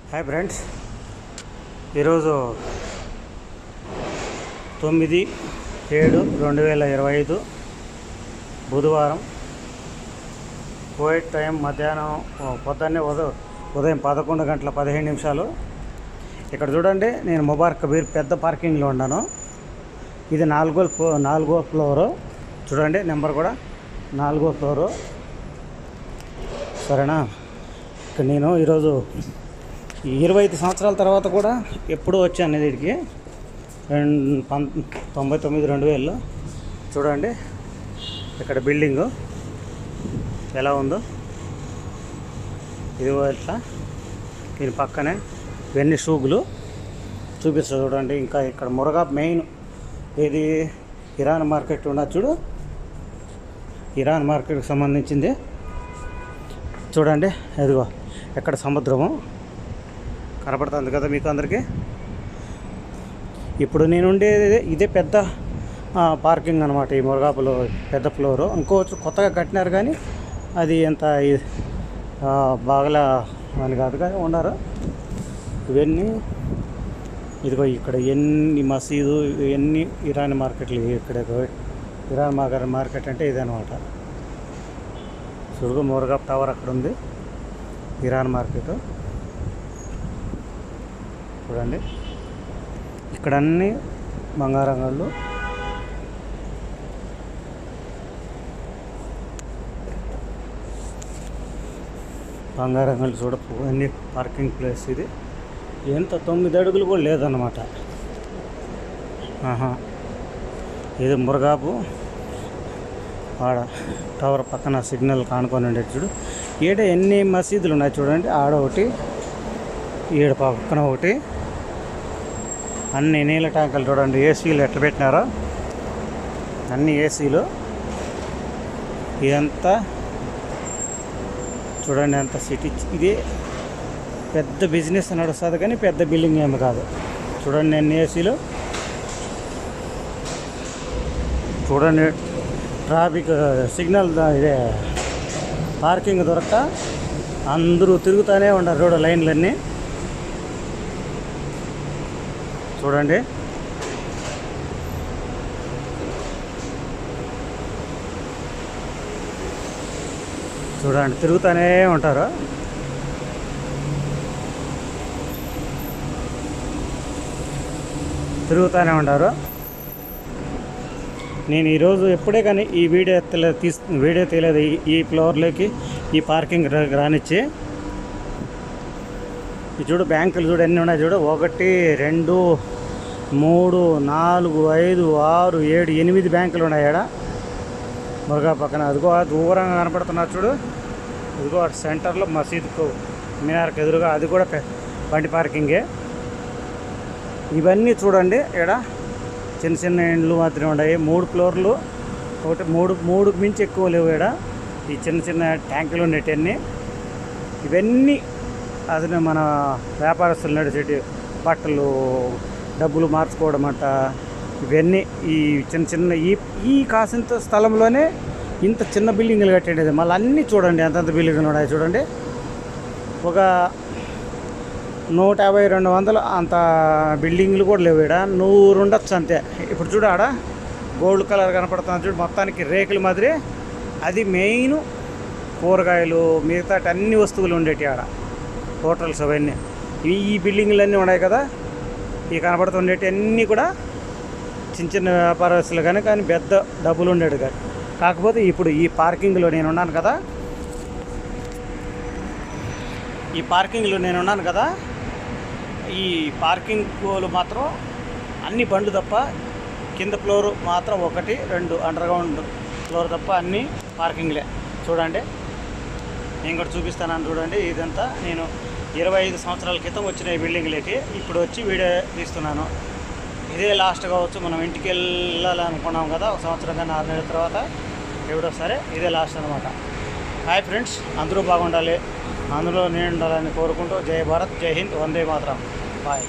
Hi friends, ఈరోజు 9/7/2025 బుధవారం. Covid time మధ్యాహ్నం పొద్దున్నే ఉదయం 11:15. ఇక్కడ చూడండి, నేను ముబారక్ కబీర్ పెద్ద పార్కింగ్లో ఉన్నాను. ఇది నాలుగో ఫ్లోరు. చూడండి, నెంబర్ కూడా 4వ ఫ్లోరు. సరేనా? ఇక్కడ నేను ఈరోజు 25 సంవత్సరాల తర్వాత కూడా ఎప్పుడూ వచ్చాను వీడికి. 99-2000. చూడండి ఇక్కడ బిల్డింగు ఎలా ఉందో. ఇది ఇట్లా దీని పక్కనే ఇవన్నీ షూగులు చూపిస్తా చూడండి. ఇంకా ఇక్కడ మురగా మెయిన్ ఇది ఇరాన్ మార్కెట్ ఉన్నది చూడు. ఇరాన్ మార్కెట్కి సంబంధించింది చూడండి. ఇదిగో ఎక్కడ సముద్రము కనపడుతుంది కదా మీకు అందరికీ. ఇప్పుడు నేను ఉండేది ఇదే పెద్ద పార్కింగ్ అనమాట. ఈ మురగాపులో పెద్ద ఫ్లోరు. ఇంకోవచ్చు కొత్తగా కట్టినారు, కానీ అది ఎంత బాగలా అని కాదు కానీ ఉన్నారు. ఇవన్నీ ఇదిగో ఇక్కడ ఎన్ని మసీదు, ఎన్ని ఇరాన్ మార్కెట్లు. ఇక్కడ ఇరాన్ మార్కెట్ అంటే ఇదనమాట. చూడుగా మురగాప్ టవర్ అక్కడ ఉంది, ఇరాన్ మార్కెట్. చూడండి ఇక్కడ అన్నీ బంగారంగాళ్ళు. బంగారంగాళ్ళు అన్ని పార్కింగ్ ప్లేస్. ఇది ఎంత 9 అడుగులు కూడా లేదన్నమాట. ఇది మురగాపు ఆడ టవర్ పక్కన సిగ్నల్ కానుకొని ఉండేది చూడు. ఈడ ఎన్ని మసీదులు ఉన్నాయి చూడండి. ఆడ ఒకటి, ఈడ పక్కన ఒకటి. అన్ని నీళ్ళ ట్యాంకులు చూడండి. ఏసీలు ఎట్లా పెట్టినారో, అన్ని ఏసీలు. ఇదంతా చూడండి ఎంత సిటీ. ఇది పెద్ద బిజినెస్ నడుస్తుంది, కానీ పెద్ద బిల్డింగ్ ఏమి కాదు. చూడండి ఎన్ని ఏసీలు. చూడండి ట్రాఫిక్ సిగ్నల్ ఇదే పార్కింగ్ దొరక్క అందరూ తిరుగుతూనే ఉన్నారు చూడ లైన్లన్నీ. చూడండి చూడండి తిరుగుతూనే ఉంటారు. నేను ఈరోజు ఎప్పుడే కానీ ఈ వీడియో తీయలేదు. ఈ ఫ్లోర్లోకి ఈ పార్కింగ్ రానిచ్చి. ఇది చూడు, బ్యాంకులు చూడు ఎన్ని ఉన్నాయి చూడు. 1 2 3 4 5 6 7 8 బ్యాంకులు ఉన్నాయి ఆడ మురగా పక్కన. అదిగో దూరంగా కనపడుతున్నారు చూడు. ఇదిగో అటు సెంటర్లో మసీదుకు మినార్కి ఎదురుగా అది కూడా బండి పార్కింగే. ఇవన్నీ చూడండి. ఇక్కడ చిన్న చిన్న ఇండ్లు మాత్రమే ఉన్నాయి. 3 ఫ్లోర్లు. ఒకటి 3 మించి ఎక్కువ లేవు ఇక్కడ. ఈ చిన్న చిన్న ట్యాంకులు ఉండేటన్నీ ఇవన్నీ అది మన వ్యాపారస్తులు నడిచేటి బట్టలు, డబ్బులు మార్చుకోవడం అంట. ఇవన్నీ ఈ చిన్న ఈ కాసింత స్థలంలోనే ఇంత చిన్న బిల్డింగ్లు కట్టేది. మళ్ళీ అన్నీ చూడండి ఎంతంత బిల్డింగ్లు ఉన్నాయి చూడండి. ఒక 150-200 అంత బిల్డింగ్లు కూడా లేవు ఇక్కడ. 100 ఉండొచ్చు అంతే. ఇప్పుడు చూడు ఆడ గోల్డ్ కలర్ కనపడుతుంది చూడు, మొత్తానికి రేకుల మాదిరి. అది మెయిన్ కూరగాయలు, మిగతా అన్ని వస్తువులు ఉండేవి ఆడ. హోటల్స్ అవన్నీ ఈ బిల్డింగ్లు ఉన్నాయి కదా. ఈ కనపడుతుండేటి అన్నీ కూడా చిన్న చిన్న వ్యాపారస్తులు కానీ పెద్ద డబ్బులు ఉండేది కానీ. కాకపోతే ఇప్పుడు ఈ పార్కింగ్లో నేను ఉన్నాను కదా. ఈ పార్కింగ్లు మాత్రం అన్ని బండ్లు తప్ప, కింద ఫ్లోరు మాత్రం 1 2 అండర్గ్రౌండ్ ఫ్లోర్ తప్ప అన్నీ పార్కింగ్లే. చూడండి, నేను కూడా చూపిస్తాను చూడండి. ఇదంతా నేను 25 సంవత్సరాల క్రితం వచ్చిన ఈ బిల్డింగ్లోకి ఇప్పుడు వచ్చి వీడియో తీస్తున్నాను. ఇదే లాస్ట్ కావచ్చు. మనం ఇంటికి వెళ్ళాలనుకున్నాం కదా, 1 సంవత్సరం కానీ 6 నెలల తర్వాత ఎప్పుడో సరే ఇదే లాస్ట్ అనమాట. హాయ్ ఫ్రెండ్స్, అందరూ బాగుండాలి, అందులో నేను ఉండాలని కోరుకుంటూ జై భారత్, జై హింద్, వందే మాతరం. బాయ్.